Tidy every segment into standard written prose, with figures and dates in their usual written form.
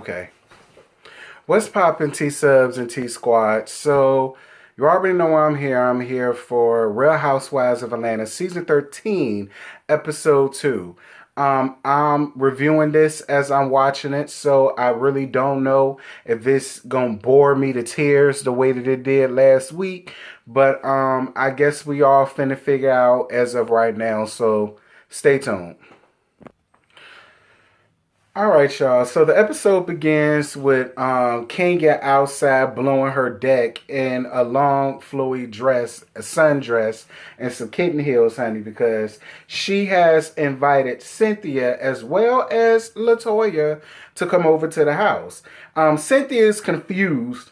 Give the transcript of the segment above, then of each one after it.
Okay. What's poppin', T-Subs and T-Squad? So, you already know why I'm here. I'm here for Real Housewives of Atlanta, Season 13, Episode 2. I'm reviewing this as I'm watching it, so I really don't know if it's gonna bore me to tears the way that it did last week. But I guess we all finna figure out as of right now, so stay tuned. All right, y'all. So the episode begins with Kenya outside blowing her deck in a long, flowy dress, a sundress, and some kitten heels, honey, because she has invited Cynthia as well as Latoya to come over to the house. Cynthia is confused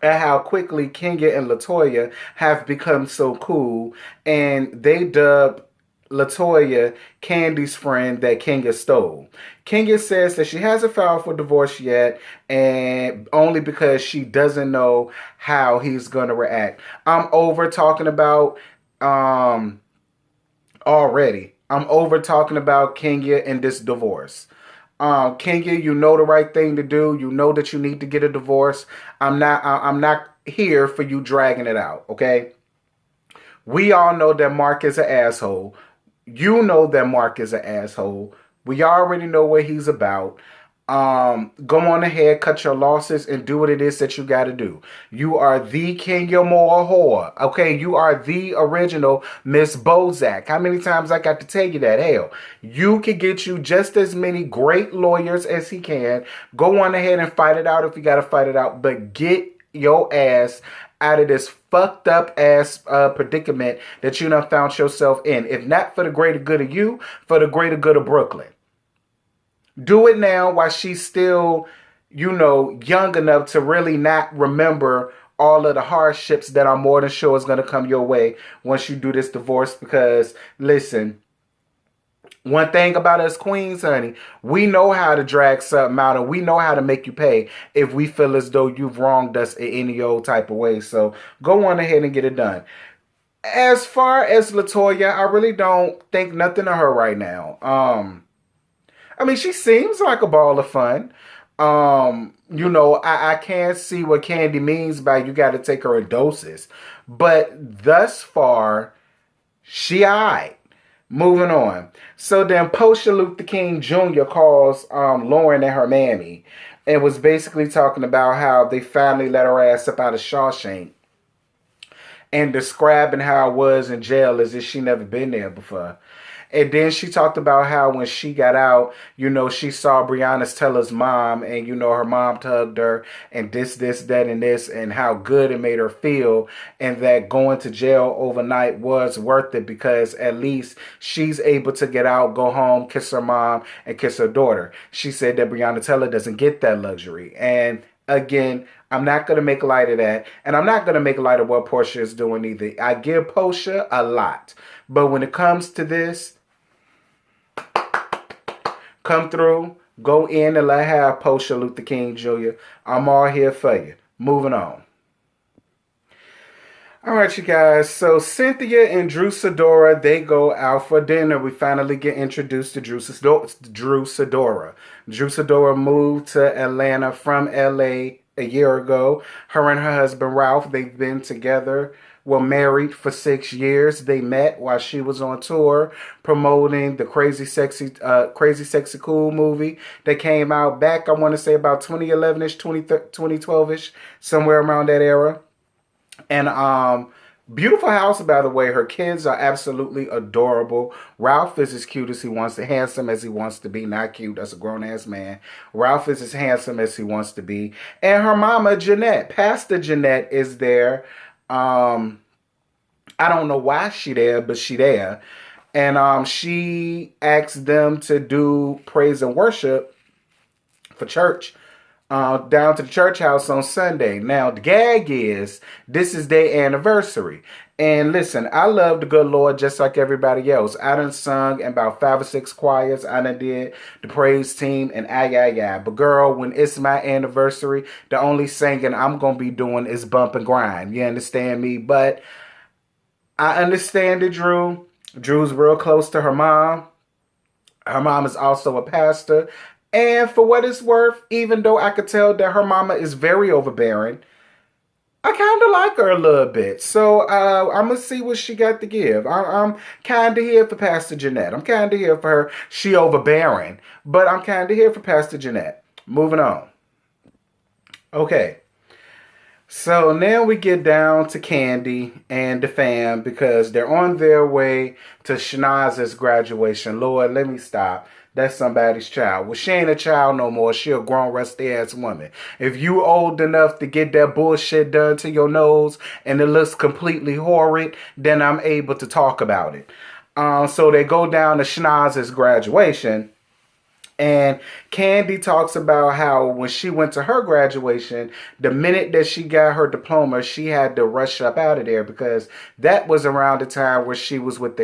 at how quickly Kenya and Latoya have become so cool, and they dub Latoya Candy's friend that Kenya stole. Kenya says that she hasn't filed for divorce yet, and only because she doesn't know how he's gonna react. I'm over talking about already. I'm over talking about Kenya and this divorce. Kenya, you know the right thing to do. You know that you need to get a divorce. I'm not here for you dragging it out. Okay. We all know that Mark is an asshole. You know that Mark is an asshole. We already know what he's about. Go on ahead, cut your losses, and do what it is that you got to do. You are the Kenya Moore whore. Okay, you are the original Miss Bozak. How many times I got to tell you that? Hell, you can get you just as many great lawyers as he can. Go on ahead and fight it out if you got to fight it out. But get your ass out of this fucked up ass predicament that you done found yourself in. If not for the greater good of you, for the greater good of Brooklyn. Do it now while she's still, young enough to really not remember all of the hardships that I'm more than sure is going to come your way once you do this divorce. Because, listen, one thing about us queens, honey, we know how to drag something out, and we know how to make you pay if we feel as though you've wronged us in any old type of way. So go on ahead and get it done. As far as Latoya, I really don't think nothing of her right now. I mean, she seems like a ball of fun. I can't see what Candy means by you got to take her in doses. But thus far, she alright. Moving on. So then Portia Luther King Jr. calls Lauren and her mammy and was basically talking about how they finally let her ass up out of Shawshank and describing how it was in jail as if she never been there before. And then she talked about how when she got out, she saw Breonna Taylor's mom and, her mom tugged her and this, that, and this, and how good it made her feel, and that going to jail overnight was worth it because at least she's able to get out, go home, kiss her mom, and kiss her daughter. She said that Breonna Taylor doesn't get that luxury. And again, I'm not going to make light of that. And I'm not going to make light of what Portia is doing either. I give Portia a lot. But when it comes to this, come through, go in and let have Portia Luther King Jr. I'm all here for you. Moving on. All right, you guys. So Cynthia and Drew Sidora, they go out for dinner. We finally get introduced to Drew Sidora. Drew Sidora moved to Atlanta from LA a year ago. Her and her husband Ralph, they've been together, were married for 6 years. They met while she was on tour promoting the Crazy Sexy Cool movie that came out back, I want to say about 2011-ish, 2012-ish, somewhere around that era. And beautiful house, by the way. Her kids are absolutely adorable. Ralph is as cute as he wants to, handsome as he wants to be. Not cute, that's a grown-ass man. Ralph is as handsome as he wants to be. And her mama, Jeanette, Pastor Jeanette, is there. I don't know why she there, but she there. And she asked them to do praise and worship for church down to the church house on Sunday. Now, the gag is, this is their anniversary. And listen, I love the good Lord just like everybody else. I done sung in about 5 or 6 choirs. I done did the praise team and But girl, when it's my anniversary, the only singing I'm going to be doing is bump and grind. You understand me? But I understand it, Drew. Drew's real close to her mom. Her mom is also a pastor. And for what it's worth, even though I could tell that her mama is very overbearing, I kind of like her a little bit. So I'm going to see what she got to give. I'm kind of here for Pastor Jeanette. I'm kind of here for her. She overbearing, but I'm kind of here for Pastor Jeanette. Moving on. Okay. So now we get down to Candy and the fam because they're on their way to Shanaz's graduation. Lord, let me stop. That's somebody's child. Well, she ain't a child no more. She a grown, rusty-ass woman. If you old enough to get that bullshit done to your nose and it looks completely horrid, then I'm able to talk about it. So they go down to Shanaz's graduation. And Candy talks about how when she went to her graduation, the minute that she got her diploma, she had to rush up out of there because that was around the time where she was with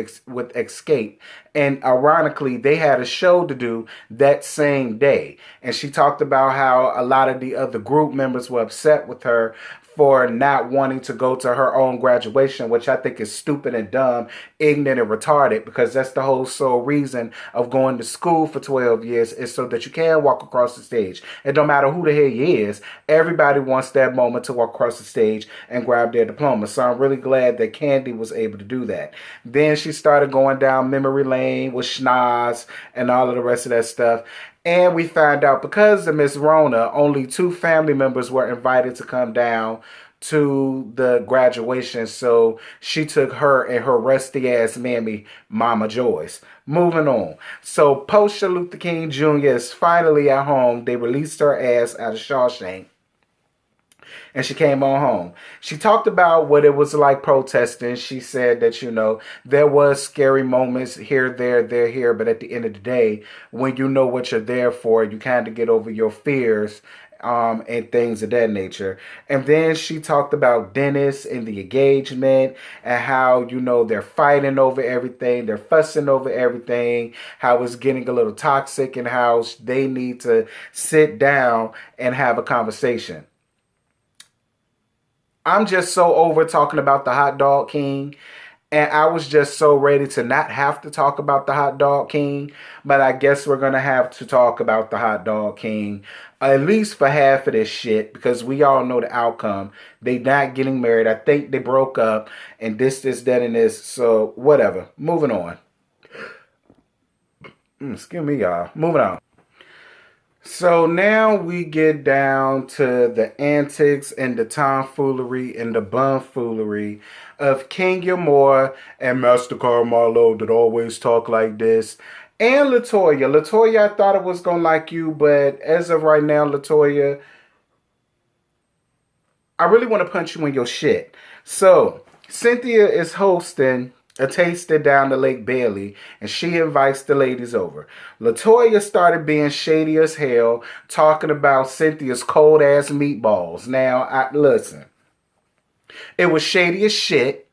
Escape. And ironically, they had a show to do that same day. And she talked about how a lot of the other group members were upset with her for not wanting to go to her own graduation, which I think is stupid and dumb, ignorant and retarded, because that's the whole sole reason of going to school for 12 years is so that you can walk across the stage. It don't matter who the hell you is. Everybody wants that moment to walk across the stage and grab their diploma. So I'm really glad that Candy was able to do that. Then she started going down memory lane with Schnoz and all of the rest of that stuff. And we found out because of Miss Rona, only 2 family members were invited to come down to the graduation. So she took her and her rusty ass mammy, Mama Joyce. Moving on. So post Luther King Jr. is finally at home. They released her ass out of Shawshank. And she came on home. She talked about what it was like protesting. She said that, you know, there was scary moments here, there, here. But at the end of the day, when you know what you're there for, you kind of get over your fears and things of that nature. And then she talked about Dennis and the engagement and how, you know, they're fighting over everything. They're fussing over everything. How it's getting a little toxic and how they need to sit down and have a conversation. I'm just so over talking about the hot dog king. And I was just so ready to not have to talk about the hot dog king. But I guess we're going to have to talk about the hot dog king. At least for half of this shit. Because we all know the outcome. They not getting married. I think they broke up. And this, that, and this. So whatever. Moving on. Excuse me, y'all. Moving on. So now we get down to the antics and the tomfoolery and the bumfoolery of Kenya Moore and Master Carmelo that always talk like this. And Latoya. Latoya, I thought it was going to like you, but as of right now, Latoya, I really want to punch you in your shit. So, Cynthia is hosting a taster down to Lake Bailey, and she invites the ladies over. Latoya started being shady as hell, talking about Cynthia's cold-ass meatballs. Now, listen. It was shady as shit,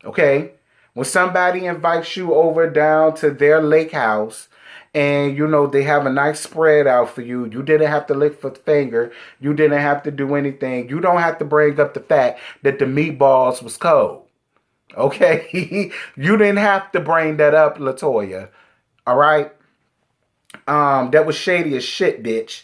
okay? When somebody invites you over down to their lake house, and, you know, they have a nice spread out for you. You didn't have to lick a finger. You didn't have to do anything. You don't have to bring up the fact that the meatballs was cold. Okay? You didn't have to bring that up, Latoya. All right? That was shady as shit, bitch.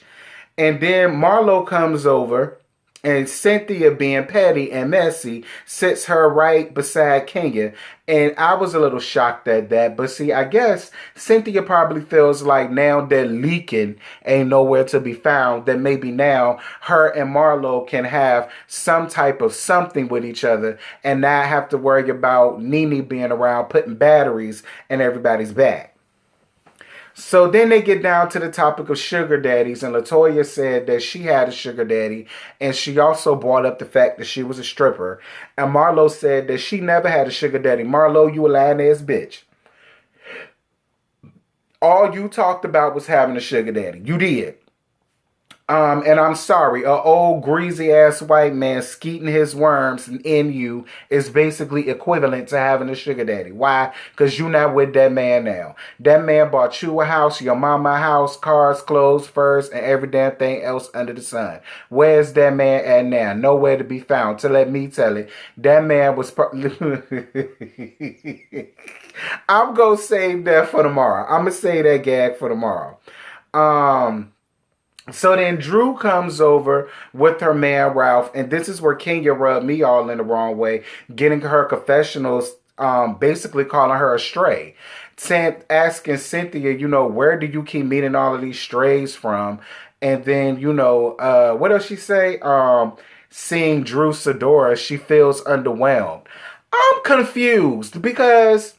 And then Marlo comes over, and Cynthia, being petty and messy, sits her right beside Kenya. And I was a little shocked at that. But see, I guess Cynthia probably feels like now that leaking ain't nowhere to be found, that maybe now her and Marlo can have some type of something with each other and not have to worry about Nene being around putting batteries in everybody's back. So then they get down to the topic of sugar daddies, and Latoya said that she had a sugar daddy, and she also brought up the fact that she was a stripper. And Marlo said that she never had a sugar daddy. Marlo, you a lying ass bitch. All you talked about was having a sugar daddy. You did. And I'm sorry, a old greasy ass white man skeeting his worms in you is basically equivalent to having a sugar daddy. Why? Because you're not with that man now. That man bought you a house, your mama a house, cars, clothes, furs, and every damn thing else under the sun. Where's that man at now? Nowhere to be found. To let me tell it, that man was... I'm going to save that for tomorrow. I'm going to save that gag for tomorrow. So then Drew comes over with her man Ralph, and this is where Kenya rubbed me all in the wrong way, getting her confessionals, basically calling her a stray. Asking Cynthia, where do you keep meeting all of these strays from? And then, what else she say? Seeing Drew Sidora, she feels underwhelmed. I'm confused because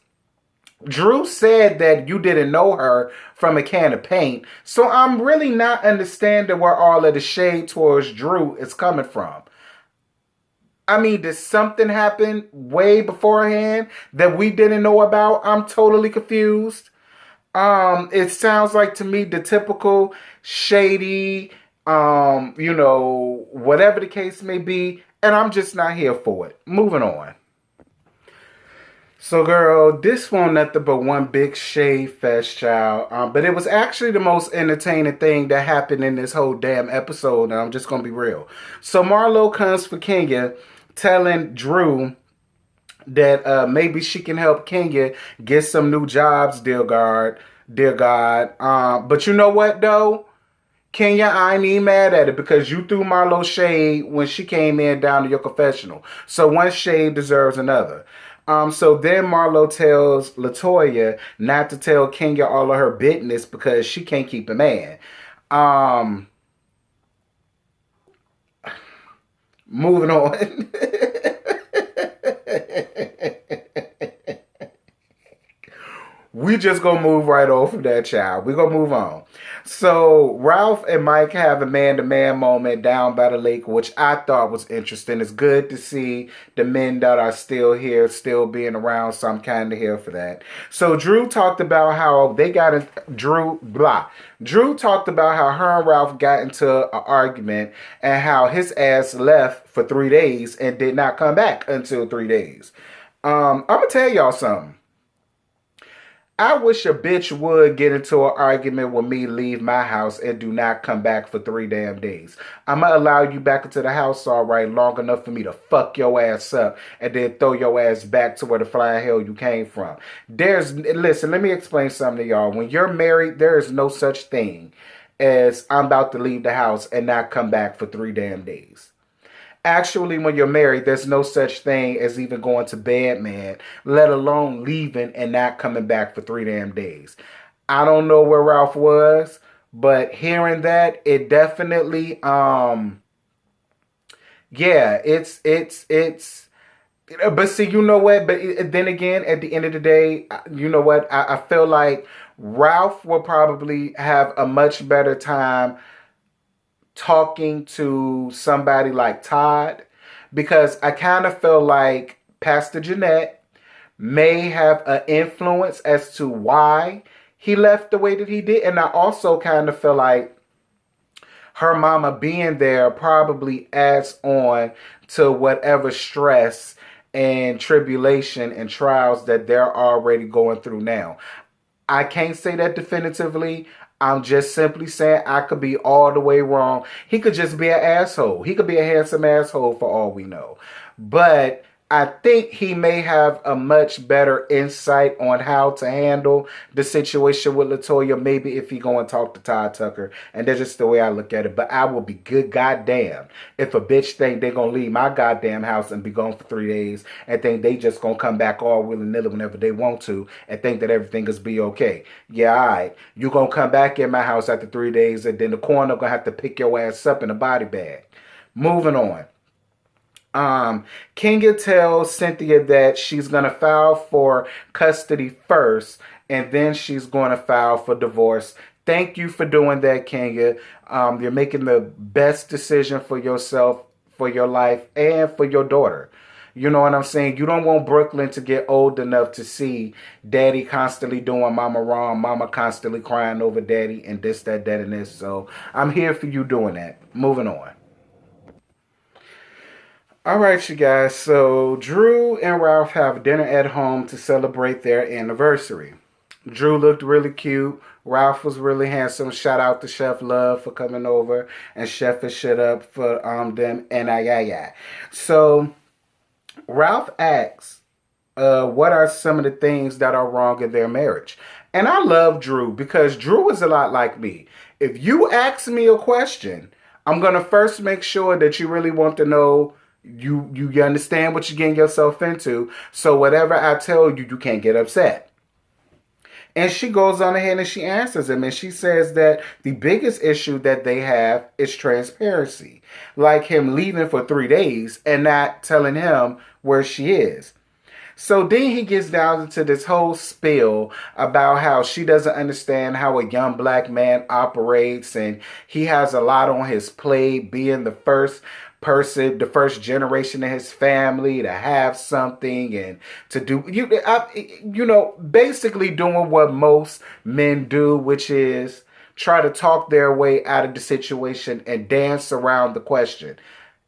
Drew said that you didn't know her from a can of paint, so I'm really not understanding where all of the shade towards Drew is coming from. I mean, did something happen way beforehand that we didn't know about? I'm totally confused. It sounds like to me the typical shady, whatever the case may be, and I'm just not here for it. Moving on. So, girl, this won't nothing but one big shade fest, child. But it was actually the most entertaining thing that happened in this whole damn episode, and I'm just going to be real. So, Marlo comes for Kenya, telling Drew that maybe she can help Kenya get some new jobs, dear God. But you know what, though? Kenya, I ain't even mad at it because you threw Marlo shade when she came in down to your confessional. So one shade deserves another. So then Marlo tells LaToya not to tell Kenya all of her business because she can't keep a man. Moving on. We just gonna move right off of that, child. We gonna move on. So Ralph and Mike have a man-to-man moment down by the lake, which I thought was interesting. It's good to see the men that are still here, still being around, so I'm kind of here for that. So Drew talked about how they got in, Drew talked about how her and Ralph got into an argument and how his ass left for 3 days and did not come back until 3 days. I'm gonna tell y'all something. I wish a bitch would get into an argument with me, leave my house, and do not come back for 3 damn days. I'm going to allow you back into the house, all right, long enough for me to fuck your ass up and then throw your ass back to where the flying hell you came from. Listen, let me explain something to y'all. When you're married, there is no such thing as I'm about to leave the house and not come back for 3 damn days. Actually, when you're married, there's no such thing as even going to bed, man, let alone leaving and not coming back for 3 damn days. I don't know where Ralph was, but hearing that, it definitely, but see, you know what? But then again, at the end of the day, you know what? I feel like Ralph will probably have a much better time talking to somebody like Todd, because I kind of feel like Pastor Jeanette may have an influence as to why he left the way that he did. And I also kind of feel like her mama being there probably adds on to whatever stress and tribulation and trials that they're already going through now. I can't say that definitively. I'm just simply saying I could be all the way wrong. He could just be an asshole. He could be a handsome asshole for all we know. But I think he may have a much better insight on how to handle the situation with LaToya, maybe if he go and talk to Todd Tucker. And that's just the way I look at it. But I will be good goddamn if a bitch think they're going to leave my goddamn house and be gone for 3 days and think they just going to come back all willy-nilly whenever they want to and think that everything is be okay. Yeah, all right. You going to come back in my house after 3 days and then the coroner going to have to pick your ass up in a body bag. Moving on. Kenya tells Cynthia that she's going to file for custody first and then she's going to file for divorce. Thank you for doing that, Kenya. You're making the best decision for yourself, for your life, and for your daughter. You know what I'm saying? You don't want Brooklyn to get old enough to see daddy constantly doing mama wrong, mama constantly crying over daddy, and this, that, and this. So I'm here for you doing that. Moving on. All right, you guys. So Drew and Ralph have dinner at home to celebrate their anniversary. Drew looked really cute. Ralph was really handsome. Shout out to Chef Love for coming over, and Chef is shit up for them. And So Ralph asks, what are some of the things that are wrong in their marriage? And I love Drew because Drew is a lot like me. If you ask me a question, I'm going to first make sure that you really want to know, you understand what you're getting yourself into. So whatever I tell you, you can't get upset. And she goes on ahead and she answers him. And she says that the biggest issue that they have is transparency. Like him leaving for 3 days and not telling him where she is. So then he gets down into this whole spiel about how she doesn't understand how a young black man operates. And he has a lot on his plate, being the first person, the first generation in his family to have something and to do, basically doing what most men do, which is try to talk their way out of the situation and dance around the question.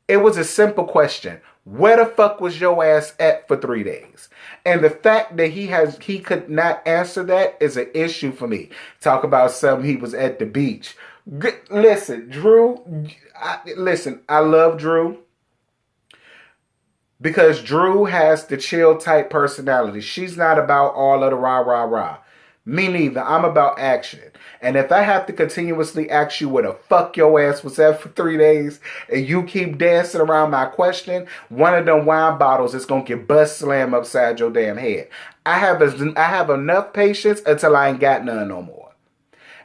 It was a simple question. Where the fuck was your ass at for 3 days? And the fact that he could not answer that is an issue for me. Talk about something, he was at the beach. Listen, Drew, I love Drew because Drew has the chill type personality. She's not about all of the rah, rah, rah. Me neither. I'm about action. And if I have to continuously ask you where the fuck your ass was at for 3 days and you keep dancing around my question, one of them wine bottles is going to get bust slam upside your damn head. I have enough patience until I ain't got none no more.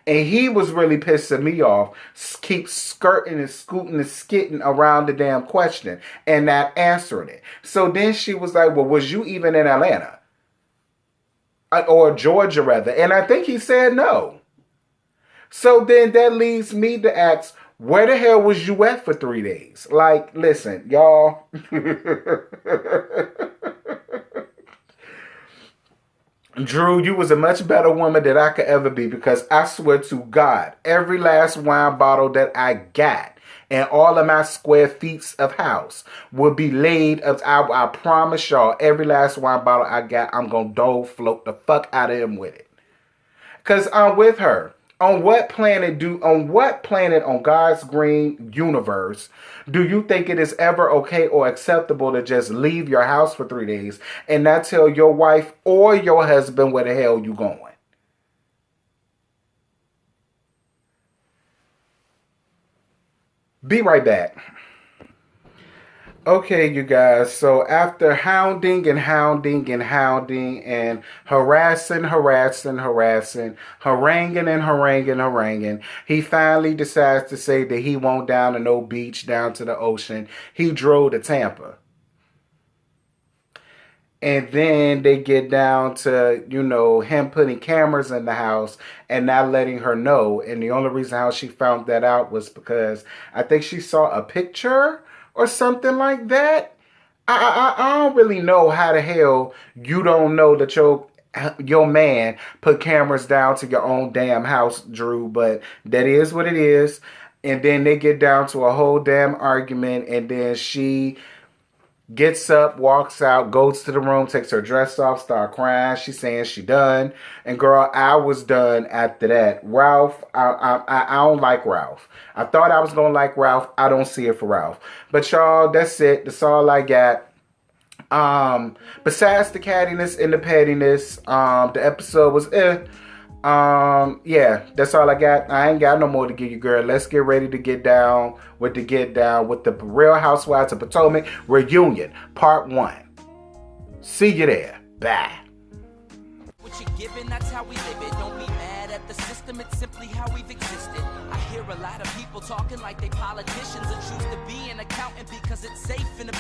And he was really pissing me off, keep skirting and scooting and skitting around the damn question and not answering it. So then she was like, well, was you even in Atlanta? Or Georgia, rather. And I think he said no. So then that leads me to ask, where the hell was you at for 3 days? Like, listen, y'all. Drew, you was a much better woman than I could ever be, because I swear to God, every last wine bottle that I got and all of my square feet of house will be laid up. I promise y'all, every last wine bottle I got, I'm going to dole float the fuck out of him with it. Because I'm with her. On what planet on God's green universe do you think it is ever okay or acceptable to just leave your house for 3 days and not tell your wife or your husband where the hell you going? Be right back. Okay, you guys, so after hounding and harassing, haranguing, he finally decides to say that he won't down to no beach, down to the ocean. He drove to Tampa. And then they get down to, him putting cameras in the house and not letting her know. And the only reason how she found that out was because I think she saw a picture or something like that. I don't really know how the hell you don't know that your man put cameras down to your own damn house, Drew. But that is what it is. And then they get down to a whole damn argument. And then she gets up, walks out, goes to the room, takes her dress off, start crying. She's saying she done. And girl, I was done after that. Ralph, I don't like Ralph. I thought I was going to like Ralph. I don't see it for Ralph. But y'all, that's it. That's all I got. Besides the cattiness and the pettiness, the episode was yeah, that's all I got. I ain't got no more to give you, girl. Let's get ready to get down with the Real Housewives of Potomac reunion, part 1. See you there. Bye. What you're given, that's how we live it. Don't be mad at the system, it's simply how we've existed. I hear a lot of people talking like they politicians and choose to be an accountant because it's safe in a business.